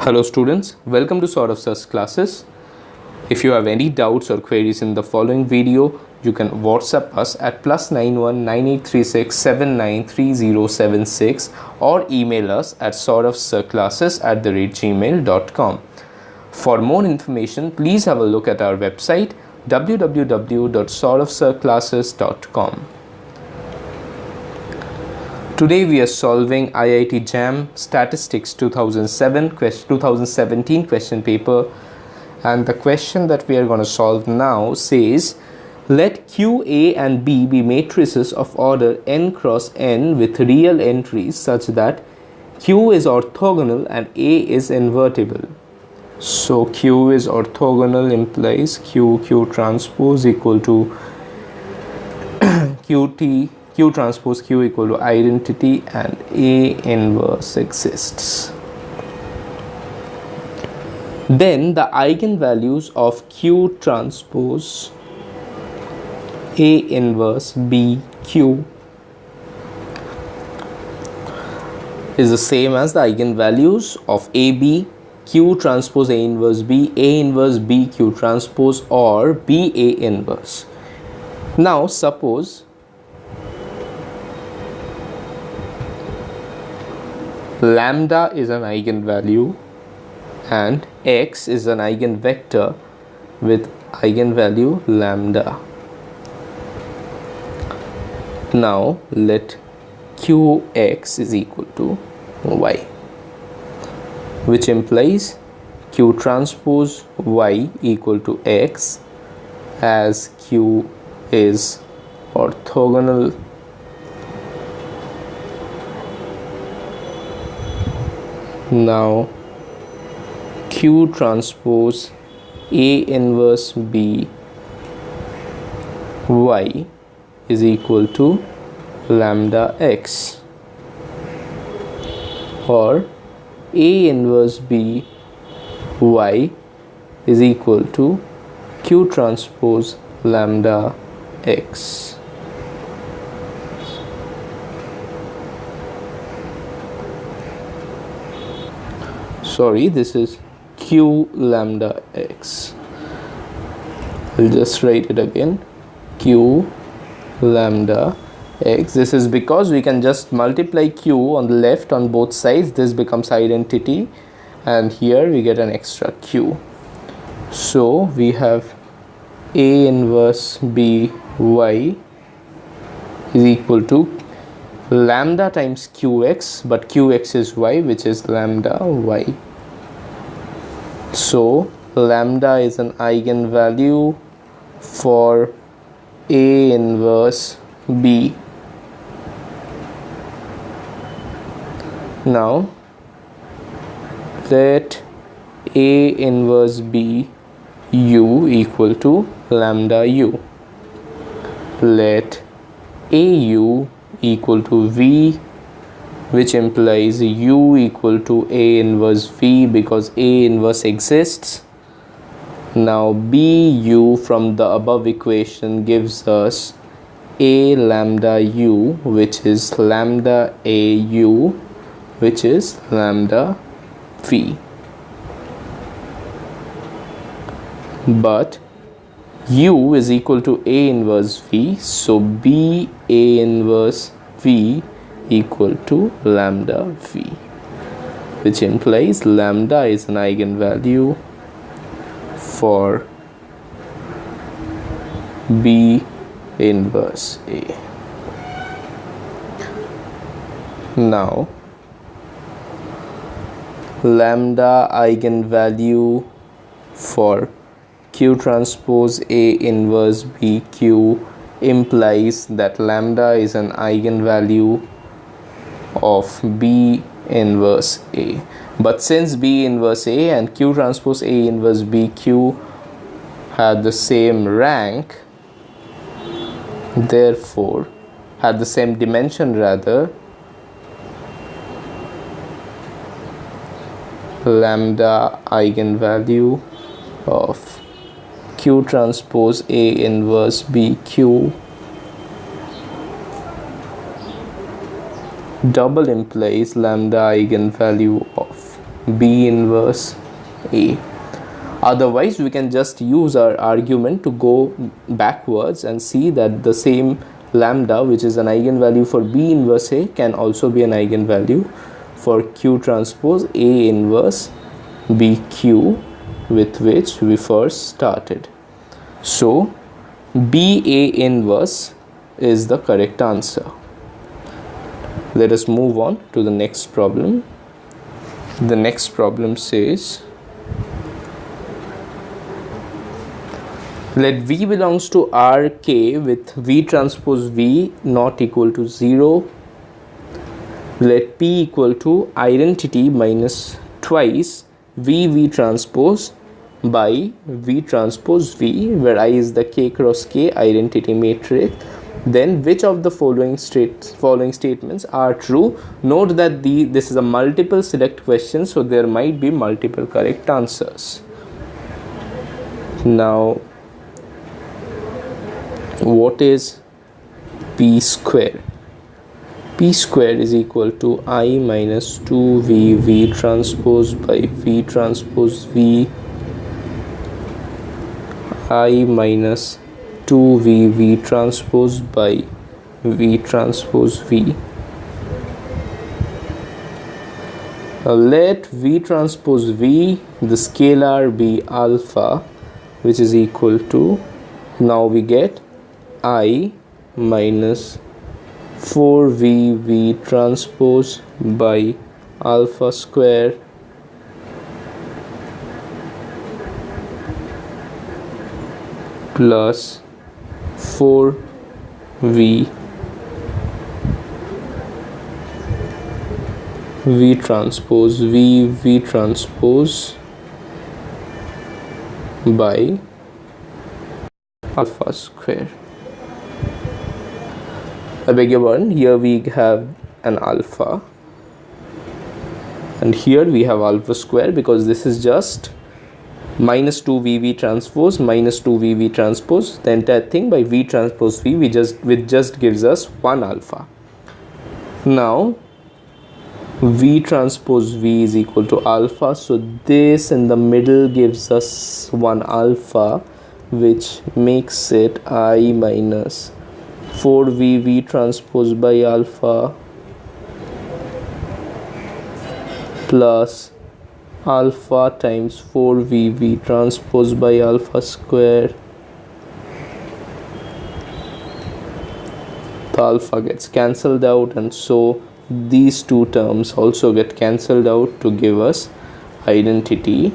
Hello students, welcome to Sort of Search classes. If you have any doubts or queries in the following video, you can WhatsApp us at +91 9836793076 or email us at sortofsearchclasses@gmail.com. For more information, please have a look at our website www.sortofsearchclasses.com. Today we are solving IIT JAM Statistics 2017 question paper, and the question that we are going to solve now says, let Q, A and B be matrices of order n cross n with real entries such that Q is orthogonal and A is invertible. So Q is orthogonal implies Q transpose equal to Q transpose Q equal to identity and A inverse exists. Then the eigenvalues of Q transpose A inverse B Q is the same as the eigenvalues of AB Q transpose A inverse B Q transpose, or B A inverse. Now suppose lambda is an eigenvalue and x is an eigenvector with eigenvalue lambda. Now let Qx is equal to y, which implies Q transpose y equal to x, as Q is orthogonal now Q transpose A inverse B y is equal to lambda x, or A inverse B y is equal to Q transpose lambda x. Sorry, this is Q lambda x. I'll just write it again, Q lambda x. This is because we can just multiply Q on the left on both sides. This becomes identity, and here we get an extra Q. So we have A inverse B y is equal to lambda times Qx, but Qx is y, which is lambda y. So lambda is an eigenvalue for A inverse B. Now let A inverse B u equal to lambda u. Let AU equal to V, which implies U equal to A inverse V because A inverse exists. Now BU from the above equation gives us A lambda U, which is lambda AU, which is lambda V. But U is equal to A inverse V, so B A inverse V equal to lambda V, which implies lambda is an eigenvalue for B inverse A. Now lambda eigenvalue for Q transpose A inverse B Q implies that lambda is an eigenvalue of B inverse A. But since B inverse A and Q transpose A inverse B Q had the same rank, therefore had the same dimension rather, lambda eigenvalue of Q transpose A inverse B Q double implies lambda eigenvalue of B inverse A. Otherwise, we can just use our argument to go backwards and see that the same lambda, which is an eigenvalue for B inverse A, can also be an eigenvalue for Q transpose A inverse BQ, with which we first started. So BA inverse is the correct answer. Let us move on to the next problem. The next problem says, let V belongs to Rk with V transpose V not equal to 0. Let P equal to identity minus twice V transpose by V transpose V, where I is the K cross K identity matrix. Then which of the following statements are true? Note that this is a multiple select question, so there might be multiple correct answers. Now, what is P square? P square is equal to I minus 2V V transpose by V transpose V, I minus 2V V transpose by V transpose V. Now let V transpose V, the scalar, be alpha, which is equal to, now we get I minus 4V V transpose by alpha square plus 4V V transpose V transpose by alpha square. I beg your pardon, here we have an alpha and here we have alpha square, because this is just minus 2V V transpose minus 2V V transpose, the entire thing by V transpose V, which just gives us 1 alpha. Now V transpose V is equal to alpha, so this in the middle gives us 1 alpha, which makes it I minus 4V V transpose by alpha plus alpha times 4V V transpose by alpha square. The alpha gets cancelled out, and so these two terms also get cancelled out to give us identity.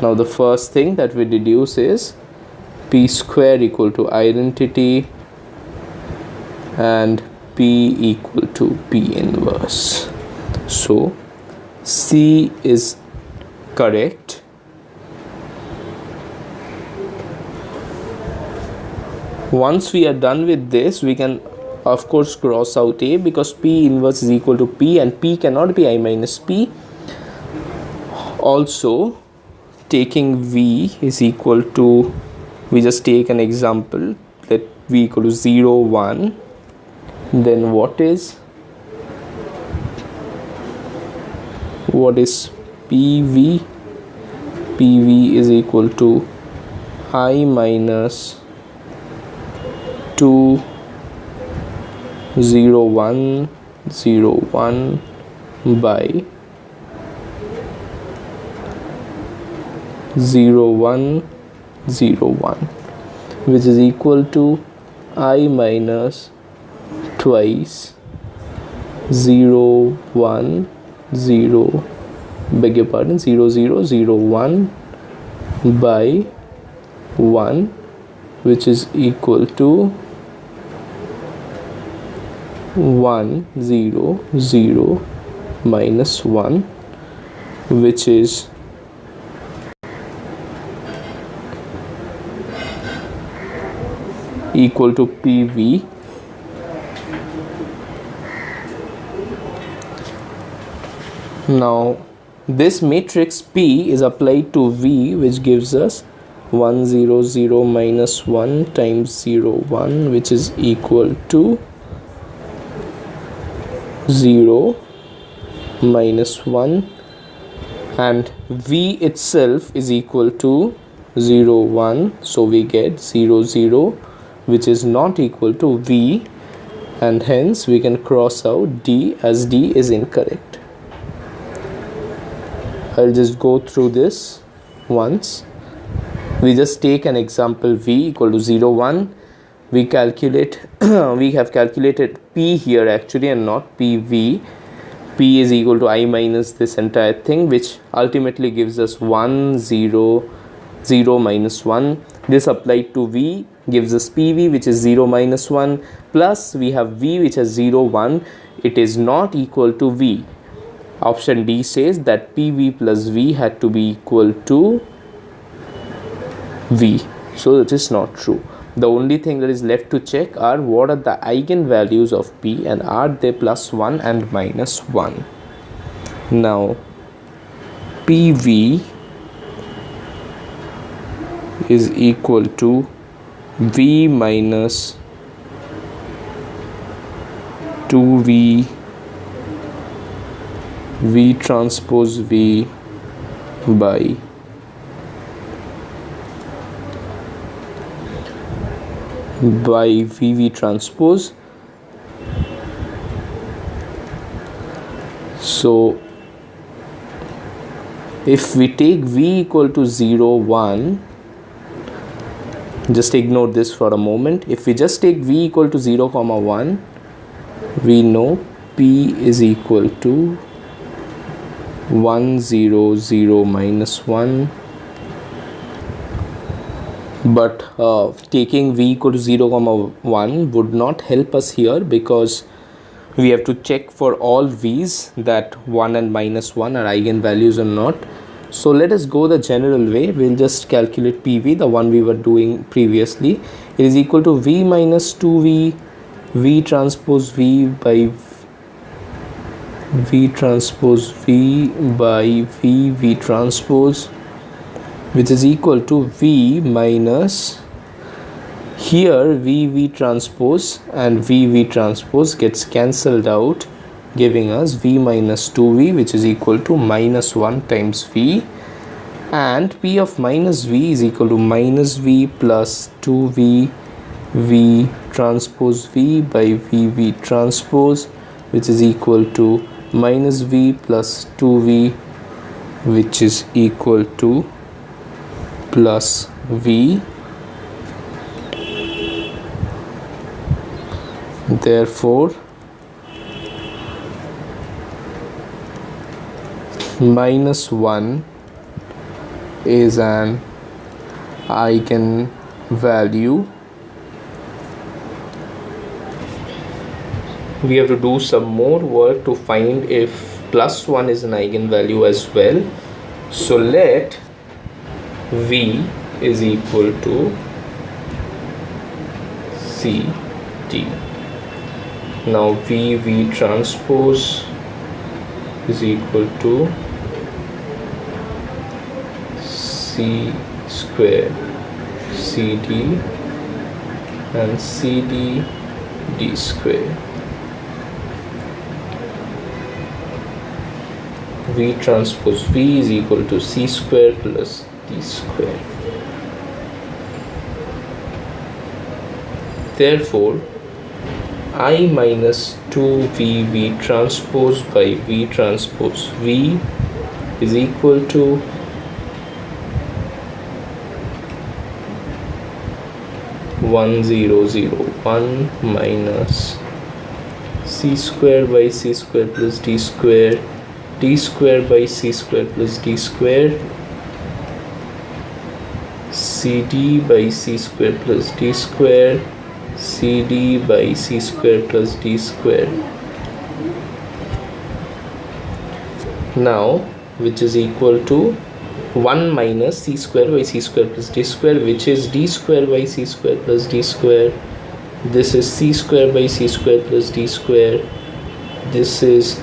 Now the first thing that we deduce is P square equal to identity and P equal to P inverse. So C is correct. Once we are done with this, we can of course cross out A, because P inverse is equal to P and P cannot be I minus P. Also, taking V is equal to, we just take an example, let V equal to 0, 1. Then what is PV? PV is equal to I minus 2, 0, 1, 0, 1 by 0, 1, 0, 1, which is equal to I minus twice 0, 1, 0, beg your pardon, 0, 0, 0, 1 by 1, which is equal to 1, 0, 0 minus 1, which is equal to PV. Now this matrix P is applied to V, which gives us 1, 0, 0 minus 1 times 0, 1, which is equal to 0 minus 1 and v itself is equal to 0 1, so we get 0 0, which is not equal to v, and hence we can cross out d as d is incorrect. I'll just go through this once. We just take an example v equal to 0 1. We calculate we have calculated p here actually and not pv. P is equal to I minus this entire thing, which ultimately gives us 1 0 0 minus 1. This applied to v gives us pv, which is 0 minus 1, plus we have v, which is 0 1. It is not equal to v. Option D says that pv plus v had to be equal to v, so it is not true. The only thing that is left to check are what are the eigenvalues of p and are they plus 1 and minus 1. Now pv is equal to v minus 2v v transpose v by vv transpose. So if we take v equal to 0 1, just ignore this for a moment. If we just take v equal to 0 comma 1, we know p is equal to 1 0 0 minus 1. But taking v equal to 0 comma 1 would not help us here, because we have to check for all v's that 1 and minus 1 are eigenvalues or not. So let us go the general way. We'll just calculate pv, the one we were doing previously. It is equal to v minus 2v v transpose v by v transpose v by v transpose, which is equal to v minus, here v transpose and v transpose gets cancelled out, giving us v minus 2v, which is equal to minus 1 times v, and p of minus v is equal to minus v plus 2v v transpose v by v transpose, which is equal to minus v plus 2v, which is equal to plus v. Therefore minus 1 is an eigenvalue. We have to do some more work to find if plus 1 is an eigenvalue as well. So let v is equal to ct. Now v transpose is equal to c square cd and cd d square. V transpose v is equal to c square plus d square. Therefore I minus 2v v transpose by v transpose v is equal to (1 0 0 1) minus c square by c square plus d square, d square by c square plus d square, cd by c square plus d square, cd by c square plus d square. Now which is equal to 1 minus c square by c square plus d square, which is d square by c square plus d square. This is c square by c square plus d square. This is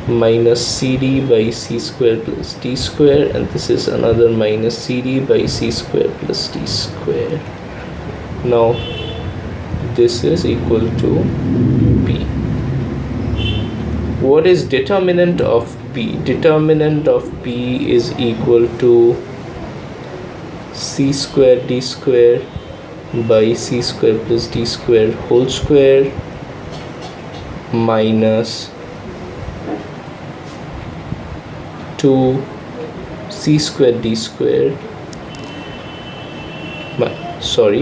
minus cd by c square plus d square, and this is another minus cd by c square plus d square. Now this is equal to p. What is determinant of P. Determinant of P is equal to C square D square by C square plus D square whole square minus 2 C square D square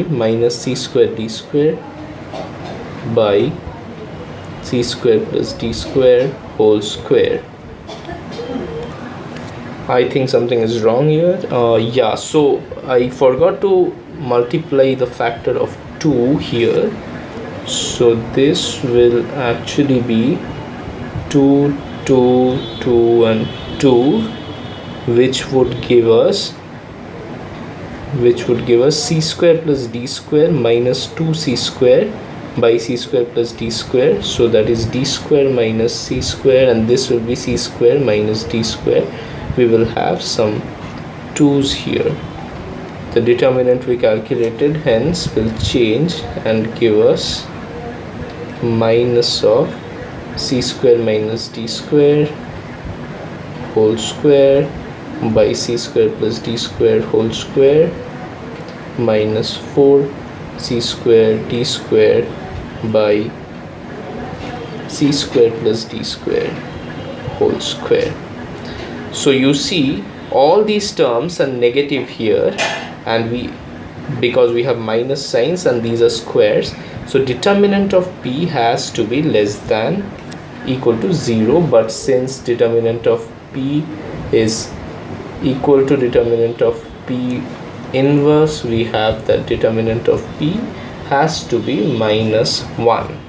minus C square D square by C square plus D square whole square. I think something is wrong here. Yeah, so I forgot to multiply the factor of 2 here, so this will actually be 2, 2, 2 and 2, which would give us C square plus D square minus 2C square by C square plus D square. So that is D square minus C square, and this will be C square minus D square. We will have some 2's here. The determinant we calculated hence will change and give us minus of C square minus D square whole square by C square plus D square whole square minus 4 C square D square by C square plus D square whole square. So you see all these terms are negative here, and because we have minus signs and these are squares, so determinant of P has to be less than equal to 0. But since determinant of P is equal to determinant of P inverse, we have that determinant of P has to be minus 1.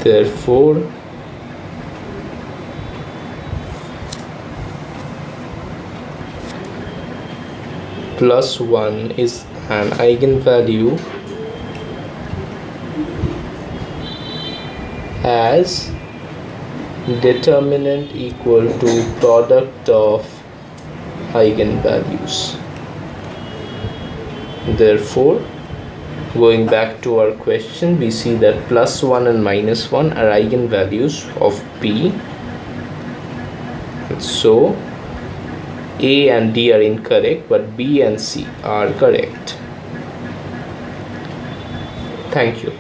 Therefore plus 1 is an eigenvalue as determinant equal to product of eigenvalues. Therefore, going back to our question, we see that plus 1 and minus 1 are eigenvalues of P. So A and D are incorrect, but B and C are correct. Thank you.